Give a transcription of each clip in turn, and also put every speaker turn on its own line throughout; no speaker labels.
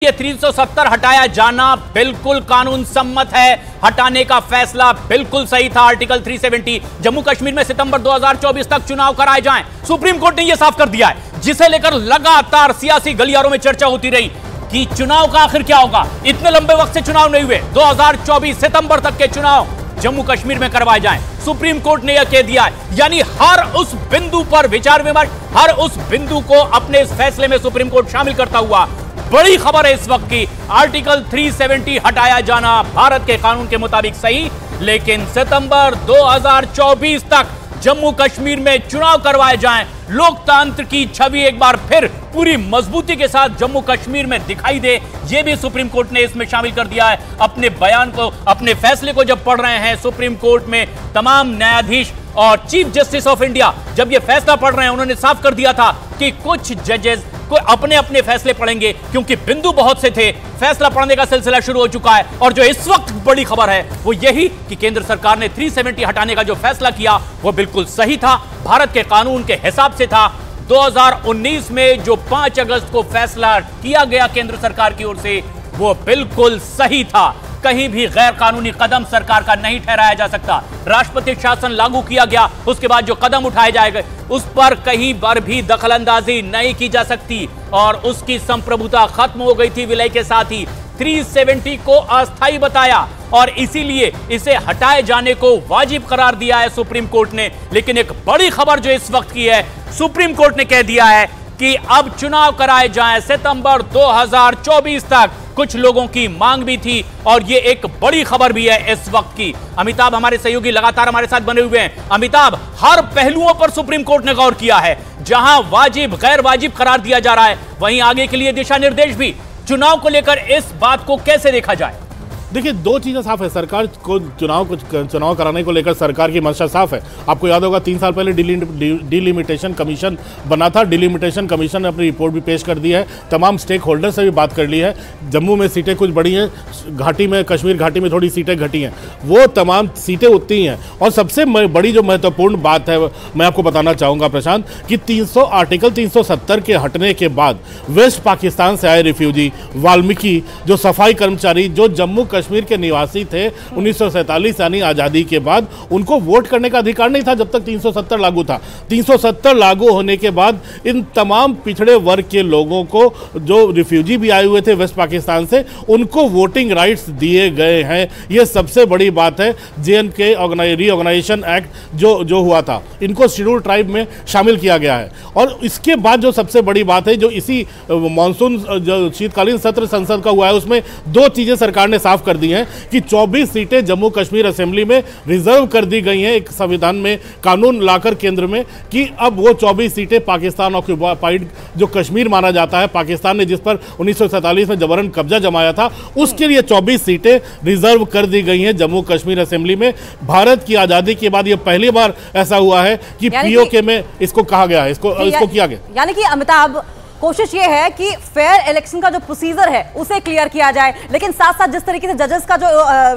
ये 370 हटाया जाना बिल्कुल कानून सम्मत है। हटाने का फैसला बिल्कुल सही था। आर्टिकल 370 जम्मू कश्मीर में सितंबर 2024 तक चुनाव कराए जाएं, सुप्रीम कोर्ट ने यह साफ कर दिया है, जिसे लेकर लगातार सियासी गलियारों में चर्चा होती रही कि चुनाव का आखिर क्या होगा। इतने लंबे वक्त से चुनाव नहीं हुए, 2024 सितंबर तक के चुनाव जम्मू कश्मीर में करवाए जाएं, सुप्रीम कोर्ट ने यह कह दिया है। यानी हर उस बिंदु पर विचार विमर्श, हर उस बिंदु को अपने इस फैसले में सुप्रीम कोर्ट शामिल करता हुआ बड़ी खबर है इस वक्त की, आर्टिकल 370 हटाया जाना भारत के कानून के मुताबिक सही, लेकिन सितंबर 2024 तक जम्मू कश्मीर में चुनाव करवाए जाएं। लोकतंत्र की छवि एक बार फिर पूरी मजबूती के साथ जम्मू कश्मीर में दिखाई दे, यह भी सुप्रीम कोर्ट ने इसमें शामिल कर दिया है। अपने बयान को, अपने फैसले को जब पढ़ रहे हैं सुप्रीम कोर्ट में तमाम न्यायाधीश और चीफ जस्टिस ऑफ इंडिया जब यह फैसला पढ़ रहे हैं, उन्होंने साफ कर दिया था कि कुछ जजेस को अपने अपने फैसले पढ़ेंगे, क्योंकि बिंदु बहुत से थे। फैसला पढ़ने का सिलसिला शुरू हो चुका है और जो इस वक्त बड़ी खबर है वो यही कि केंद्र सरकार ने 370 हटाने का जो फैसला किया वो बिल्कुल सही था, भारत के कानून के हिसाब से था। 2019 में जो 5 अगस्त को फैसला किया गया केंद्र सरकार की ओर से वो बिल्कुल सही था। कहीं भी गैर कानूनी कदम सरकार का नहीं ठहराया जा सकता। राष्ट्रपति शासन लागू किया गया, उसके बाद जो कदम उठाए जाएंगे उस पर कहीं पर भी दखलंदाजी नहीं की जा सकती और उसकी संप्रभुता खत्म हो गई थी विलय के साथ ही। 370 को अस्थायी बताया और इसीलिए इसे हटाए जाने को वाजिब करार दिया है सुप्रीम कोर्ट ने। लेकिन एक बड़ी खबर जो इस वक्त की है, सुप्रीम कोर्ट ने कह दिया है कि अब चुनाव कराए जाएं सितंबर 2024 तक। कुछ लोगों की मांग भी थी और ये एक बड़ी खबर भी है इस वक्त की। अमिताभ हमारे सहयोगी लगातार हमारे साथ बने हुए हैं। अमिताभ, हर पहलुओं पर सुप्रीम कोर्ट ने गौर किया है, जहां वाजिब गैर वाजिब करार दिया जा रहा है, वहीं आगे के लिए दिशा निर्देश भी। चुनाव को लेकर इस बात को कैसे देखा जाए?
देखिए, दो चीज़ें साफ है। सरकार को चुनाव कराने को लेकर सरकार की मंशा साफ है। आपको याद होगा 3 साल पहले डिलिमिटेशन कमीशन बना था। डिलिमिटेशन कमीशन ने अपनी रिपोर्ट भी पेश कर दी है, तमाम स्टेक होल्डर से भी बात कर ली है। जम्मू में सीटें कुछ बढ़ी हैं, घाटी में, कश्मीर घाटी में थोड़ी सीटें घटी हैं, वो तमाम सीटें उतनी ही हैं। और सबसे बड़ी जो महत्वपूर्ण बात है मैं आपको बताना चाहूँगा प्रशांत, कि आर्टिकल 370 के हटने के बाद वेस्ट पाकिस्तान से आए रिफ्यूजी, वाल्मीकि, जो सफाई कर्मचारी, जो जम्मू कश्मीर के निवासी थे 1947 यानी आज़ादी के बाद, उनको वोट करने का अधिकार नहीं था जब तक 370 लागू था। 370 लागू होने के बाद इन तमाम पिछड़े वर्ग के लोगों को, जो रिफ्यूजी भी आए हुए थे वेस्ट पाकिस्तान से, उनको वोटिंग राइट्स दिए गए हैं। ये सबसे बड़ी बात है। JNK रीऑर्गेनाइजेशन एक्ट जो हुआ था, इनको शेड्यूल ट्राइब में शामिल किया गया है। और इसके बाद जो सबसे बड़ी बात है, जो इसी मानसून जो शीतकालीन सत्र संसद का हुआ है, उसमें 2 चीज़ें सरकार ने साफ कर दी हैं कि 24 सीटें जम्मू कश्मीर असेंबली में रिजर्व कर दी गई हैं, एक संविधान में कानून लाकर केंद्र में, कि अब वो 24 सीटें पाकिस्तान ऑक्युपाइड जो कश्मीर माना जाता है, पाकिस्तान ने जिस पर 1947 में जबरन कब्जा जमाया था, उसके लिए 24 सीटें रिजर्व कर दी गई हैं जम्मू कश्मीर असेंबली में। भारत की आज़ादी के बाद ये पहली बार ऐसा हुआ है कि POK में इसको कहा गया है, इसको किया गया।
यानी कि अमिताभ, कोशिश ये है कि फेयर इलेक्शन का जो प्रोसीजर है उसे क्लियर किया जाए, लेकिन साथ साथ जिस तरीके से जजेस का जो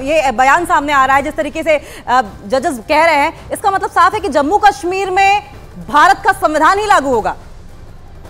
ये बयान सामने आ रहा है, जिस तरीके से जजेस कह रहे हैं, इसका मतलब साफ है कि जम्मू कश्मीर में भारत का संविधान ही लागू होगा।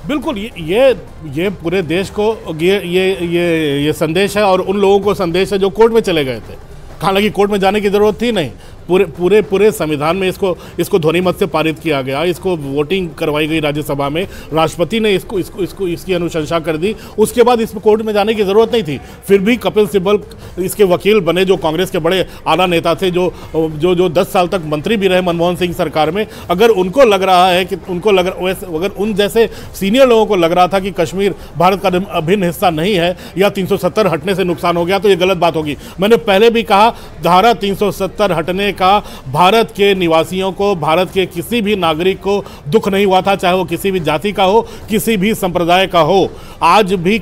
बिल्कुल, ये पूरे देश को ये संदेश है और उन लोगों को संदेश है जो कोर्ट में चले गए थे। हालांकि कोर्ट में जाने की जरूरत थी नहीं, पूरे संविधान में इसको ध्वनिमत से पारित किया गया, इसको वोटिंग करवाई गई राज्यसभा में, राष्ट्रपति ने इसकी अनुशंसा कर दी, उसके बाद इस कोर्ट में जाने की जरूरत नहीं थी। फिर भी कपिल सिब्बल इसके वकील बने, जो कांग्रेस के बड़े आला नेता थे, जो 10 साल तक मंत्री भी रहे मनमोहन सिंह सरकार में। अगर उनको लग रहा है कि अगर उन जैसे सीनियर लोगों को लग रहा था कि कश्मीर भारत का अभिन्न हिस्सा नहीं है या 370 हटने से नुकसान हो गया, तो ये गलत बात होगी। मैंने पहले भी कहा, धारा 370 हटने का भारत के निवासियों को, भारत के किसी भी नागरिक को दुख नहीं हुआ था, चाहे वो किसी भी जाति का हो, किसी भी संप्रदाय का हो। आज भी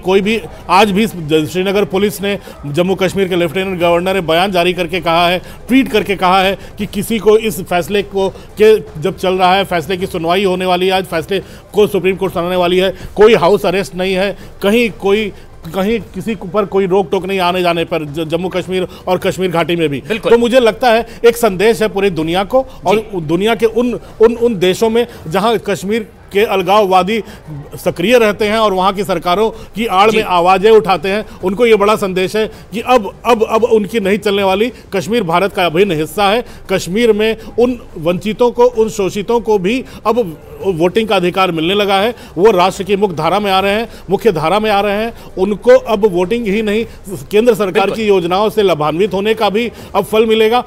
श्रीनगर पुलिस ने, जम्मू कश्मीर के लेफ्टिनेंट गवर्नर ने बयान जारी करके कहा है, ट्वीट करके कहा है कि किसी को इस फैसले के जब चल रहा है, फैसले की सुनवाई होने वाली है, आज फैसले को सुप्रीम कोर्ट सुनाने वाली है, कोई हाउस अरेस्ट नहीं है, कहीं किसी पर कोई रोक टोक नहीं आने जाने पर, जम्मू कश्मीर और कश्मीर घाटी में भी। तो मुझे लगता है एक संदेश है पूरी दुनिया को और दुनिया के उन देशों में जहां कश्मीर के अलगाववादी सक्रिय रहते हैं और वहां की सरकारों की आड़ में आवाजें उठाते हैं, उनको ये बड़ा संदेश है कि अब उनकी नहीं चलने वाली। कश्मीर भारत का अभिन्न हिस्सा है। कश्मीर में उन वंचितों को, उन शोषितों को भी अब वोटिंग का अधिकार मिलने लगा है। वो राष्ट्र की मुख्य धारा में आ रहे हैं, मुख्य धारा में आ रहे हैं। उनको अब वोटिंग ही नहीं, केंद्र सरकार की योजनाओं से लाभान्वित होने का भी अब फल मिलेगा।